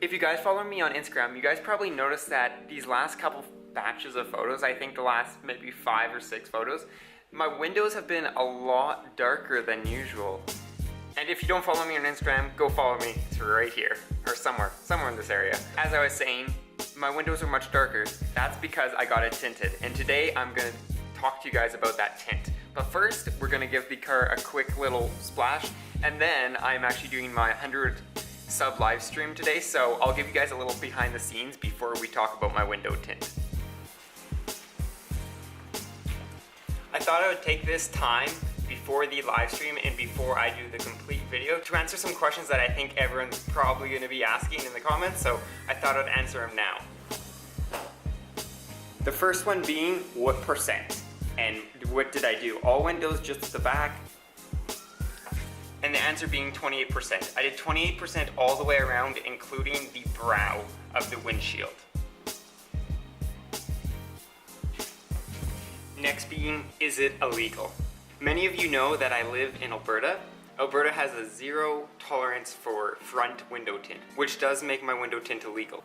If you guys follow me on Instagram, you guys probably noticed that these last couple batches of photos, I think the last maybe 5 or 6 photos, my windows have been a lot darker than usual. And if you don't follow me on Instagram, go follow me. It's right here, or somewhere in this area. As I was saying, my windows are much darker. That's because I got it tinted. And today I'm gonna talk to you guys about that tint. But first, we're gonna give the car a quick little splash, and then I'm actually doing my 100 sub live stream today, so I'll give you guys a little behind the scenes before we talk about my window tint. I thought I would take this time before the live stream and before I do the complete video to answer some questions that I think everyone's probably going to be asking in the comments, so I thought I'd answer them now. The first one being, what percent? And what did I do? All windows, just the back? And the answer being 28%. I did 28% all the way around, including the brow of the windshield. Next being, is it illegal? Many of you know that I live in Alberta. Alberta has a zero tolerance for front window tint, which does make my window tint illegal.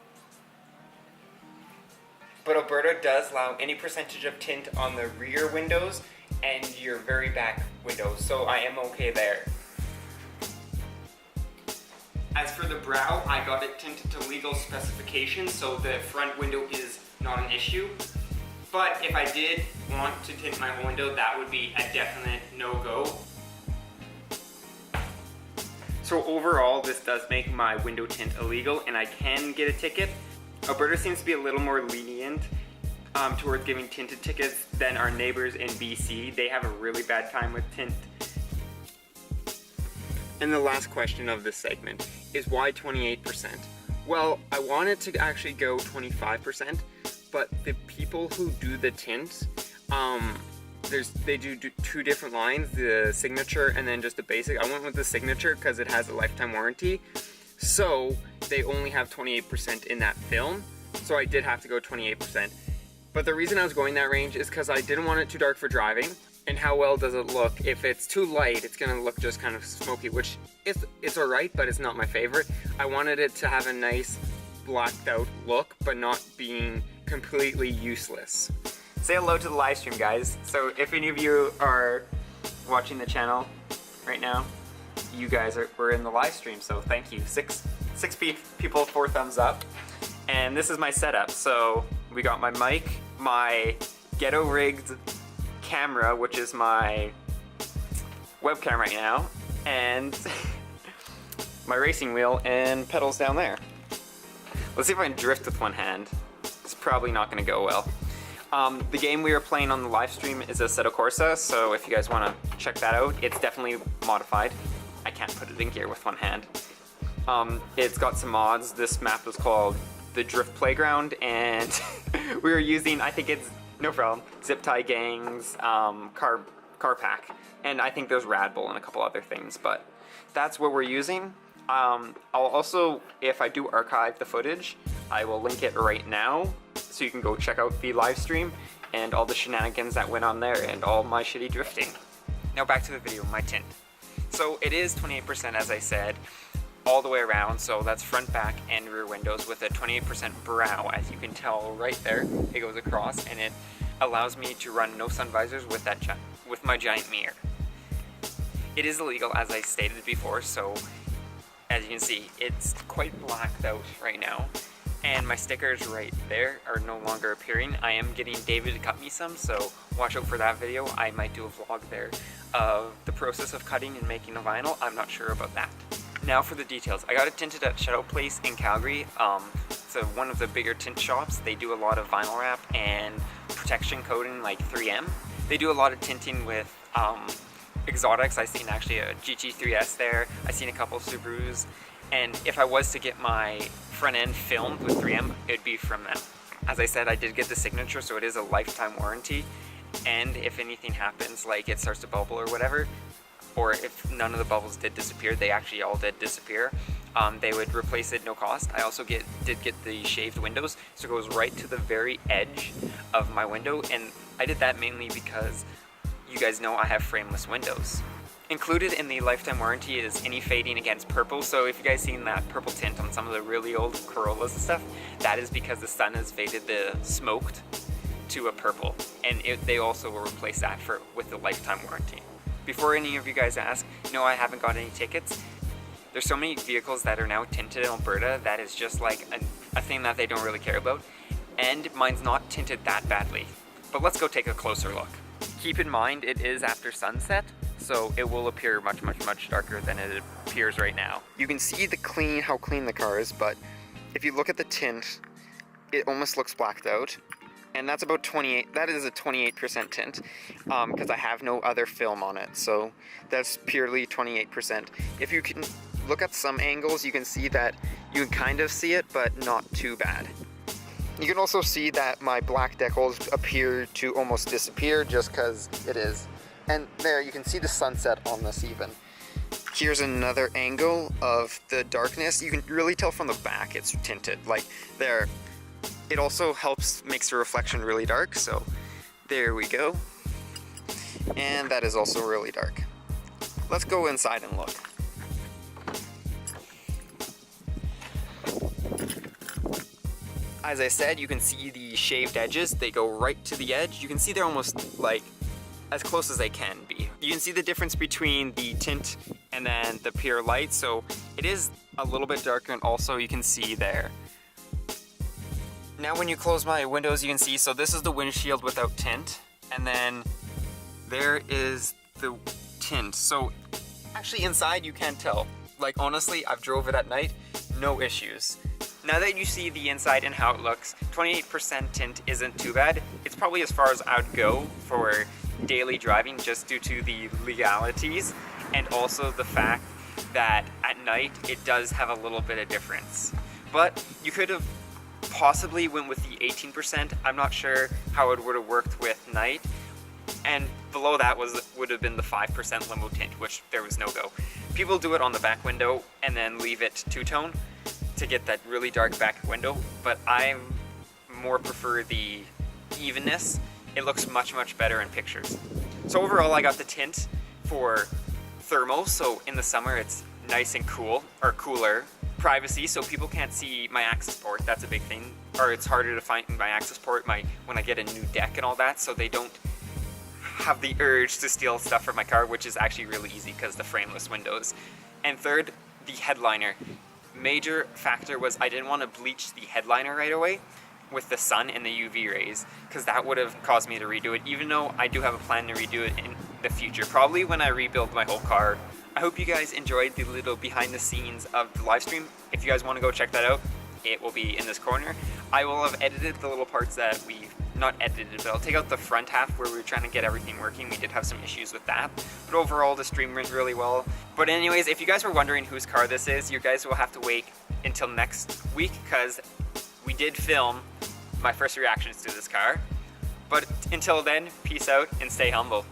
But Alberta does allow any percentage of tint on the rear windows and your very back windows, so I am okay there. As for the brow, I got it tinted to legal specifications, so the front window is not an issue. But if I did want to tint my whole window, that would be a definite no-go. So overall, this does make my window tint illegal, and I can get a ticket. Alberta seems to be a little more lenient towards giving tinted tickets than our neighbors in BC. They have a really bad time with tint. And the last question of this segment is, why 28%? Well, I wanted to actually go 25%, but the people who do the tint, they do 2 different lines, the signature and then just the basic. I went with the signature because it has a lifetime warranty, so they only have 28% in that film, so I did have to go 28%. But the reason I was going that range is because I didn't want it too dark for driving. And how well does it look? If it's too light, it's gonna look just kind of smoky, which it's alright, but it's not my favorite. I wanted it to have a nice blacked out look, but not being completely useless. Say hello to the live stream, guys. So if any of you are watching the channel right now, you guys were in the live stream, so thank you. Six people, 4 thumbs up. And this is my setup. So we got my mic, my ghetto rigged camera, which is my webcam right now, and my racing wheel and pedals down there. Let's see if I can drift with one hand. It's probably not going to go well. The game we are playing on the live stream is Assetto Corsa, so if you guys want to check that out, it's definitely modified. I can't put it in gear with one hand. It's got some mods. This map is called the Drift Playground, and we were using, I think it's no problem, zip tie gangs, car pack, and I think there's Rad Bull and a couple other things, but that's what we're using. I'll also, if I do archive the footage, I will link it right now, so you can go check out the live stream and all the shenanigans that went on there and all my shitty drifting. Now back to the video, my tint. So it is 28%, as I said, all the way around, so that's front, back, and rear windows with a 28% brow. As you can tell right there, it goes across, and it allows me to run no sun visors with my giant mirror. It is illegal, as I stated before, so as you can see, it's quite blacked out right now, and my stickers right there are no longer appearing. I am getting David to cut me some, so watch out for that video. I might do a vlog there of the process of cutting and making a vinyl. I'm not sure about that. Now for the details. I got it tinted at Shadow Place in Calgary. It's one of the bigger tint shops. They do a lot of vinyl wrap and protection coating like 3M. They do a lot of tinting with exotics. I seen actually a GT3S there. I seen a couple Subarus. And if I was to get my front end filmed with 3M, it'd be from them. As I said, I did get the signature, so it is a lifetime warranty. And if anything happens, like it starts to bubble or whatever, or if none of the bubbles did disappear, they actually all did disappear, they would replace it no cost. I also did get the shaved windows, so it goes right to the very edge of my window, and I did that mainly because you guys know I have frameless windows. Included in the lifetime warranty is any fading against purple, so if you guys seen that purple tint on some of the really old Corollas and stuff, that is because the sun has faded the smoked to a purple, and they also will replace that with the lifetime warranty. Before any of you guys ask, no, I haven't got any tickets. There's so many vehicles that are now tinted in Alberta that is just like a thing that they don't really care about, and mine's not tinted that badly. But let's go take a closer look. Keep in mind it is after sunset, so it will appear much darker than it appears right now. You can see how clean the car is, but if you look at the tint, it almost looks blacked out. And that's about 28, that is a 28% tint, because I have no other film on it, so that's purely 28%. If you can look at some angles, you can see that you can kind of see it, but not too bad. You can also see that my black decals appear to almost disappear just because it is. And there, you can see the sunset on this even. Here's another angle of the darkness. You can really tell from the back it's tinted, like there. It also makes the reflection really dark, so there we go. And that is also really dark. Let's go inside and look. As I said, you can see the shaved edges. They go right to the edge. You can see they're almost like as close as they can be. You can see the difference between the tint and then the pure light, so it is a little bit darker, and also you can see there. Now when you close my windows, you can see, so this is the windshield without tint, and then there is the tint. So actually inside you can't tell. Like honestly, I've drove it at night, no issues. Now that you see the inside and how it looks, 28% tint isn't too bad. It's probably as far as I would go for daily driving, just due to the legalities, and also the fact that at night it does have a little bit of difference. But you could have possibly went with the 18%. I'm not sure how it would have worked with night. And below that would have been the 5% limo tint, which there was no go. People do it on the back window and then leave it two-tone to get that really dark back window, but I more prefer the evenness. It looks much better in pictures. So overall, I got the tint for thermal, so in the summer it's nice and cool, or cooler. Privacy, so people can't see my access port, that's a big thing. Or it's harder to find my access port when I get a new deck and all that, so they don't have the urge to steal stuff from my car, which is actually really easy because the frameless windows. And third, the headliner. Major factor was I didn't want to bleach the headliner right away with the sun and the UV rays, because that would have caused me to redo it, even though I do have a plan to redo it in the future, probably when I rebuild my whole car. I hope you guys enjoyed the little behind the scenes of the live stream. If you guys want to go check that out, it will be in this corner. I will have edited the little parts that not edited, but I'll take out the front half where we were trying to get everything working. We did have some issues with that, but overall the stream went really well. But anyways, if you guys were wondering whose car this is, you guys will have to wait until next week, because we did film my first reactions to this car. But until then, peace out and stay humble.